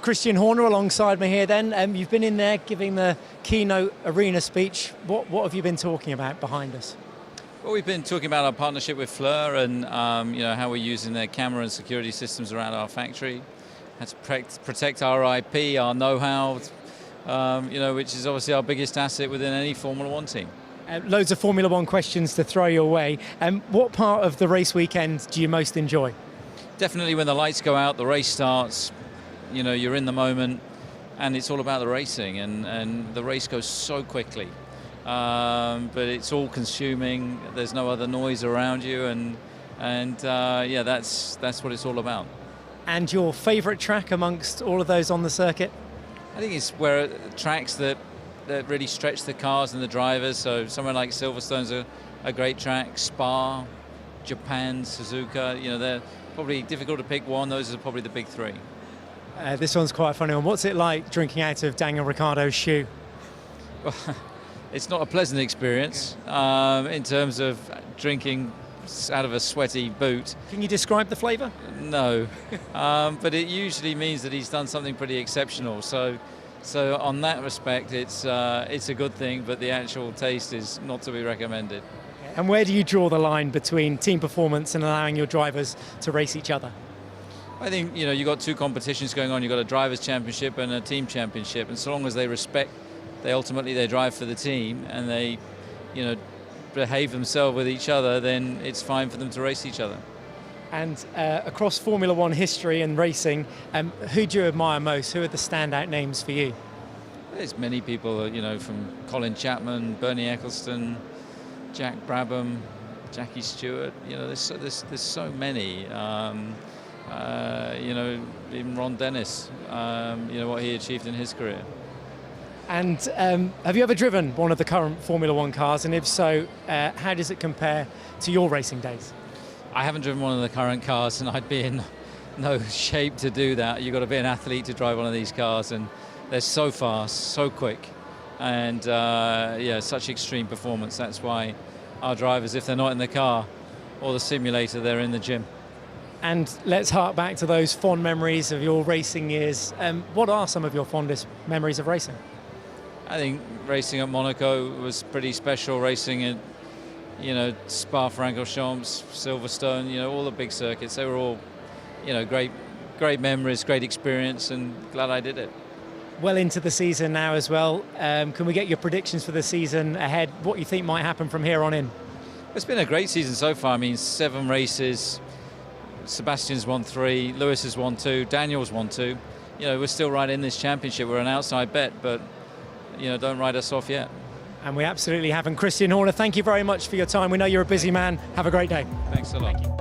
Christian Horner alongside me here then. You've been in there giving the keynote arena speech. What have you been talking about behind us? Well, we've been talking about our partnership with Fleur and how we're using their camera and security systems around our factory, how to protect our IP, our know-how, which is obviously our biggest asset within any Formula One team. Loads of Formula One questions to throw your way. What part of the race weekend do you most enjoy? Definitely when the lights go out, the race starts, you're in the moment, and it's all about the racing, and the race goes so quickly. But it's all consuming, there's no other noise around you, and that's what it's all about. And your favourite track amongst all of those on the circuit? I think it's where tracks that really stretch the cars and the drivers, so somewhere like Silverstone's a great track, Spa, Japan, Suzuka, they're probably difficult to pick one. Those are probably the big three. This one's quite a funny one. What's it like drinking out of Daniel Ricciardo's shoe? Well, it's not a pleasant experience in terms of drinking out of a sweaty boot. Can you describe the flavour? No, but it usually means that he's done something pretty exceptional. So on that respect, it's a good thing, but the actual taste is not to be recommended. And where do you draw the line between team performance and allowing your drivers to race each other? I think you've got two competitions going on. You've got a drivers' championship and a team championship, and so long as they ultimately drive for the team and they, behave themselves with each other, then it's fine for them to race each other. And across Formula One history and racing, who do you admire most? Who are the standout names for you? There's many people, from Colin Chapman, Bernie Ecclestone, Jack Brabham, Jackie Stewart. There's so many. Even Ron Dennis. What he achieved in his career. And have you ever driven one of the current Formula One cars? And if so, how does it compare to your racing days? I haven't driven one of the current cars, and I'd be in no shape to do that. You've got to be an athlete to drive one of these cars, and they're so fast, so quick, and such extreme performance. That's why our drivers, if they're not in the car or the simulator, they're in the gym. And let's hark back to those fond memories of your racing years. What are some of your fondest memories of racing? I think racing at Monaco was pretty special. Racing at, Spa-Francorchamps, Silverstone, all the big circuits. They were all, great memories, great experience, and glad I did it. Well into the season now as well. Can we get your predictions for the season ahead? What you think might happen from here on in? It's been a great season so far. 7 races. Sebastian's won 3, Lewis has won 2, Daniel's won 2. We're still right in this championship. We're an outside bet, but don't write us off yet. And we absolutely haven't. Christian Horner, thank you very much for your time. We know you're a busy man. Have a great day. Thanks a lot. Thank you.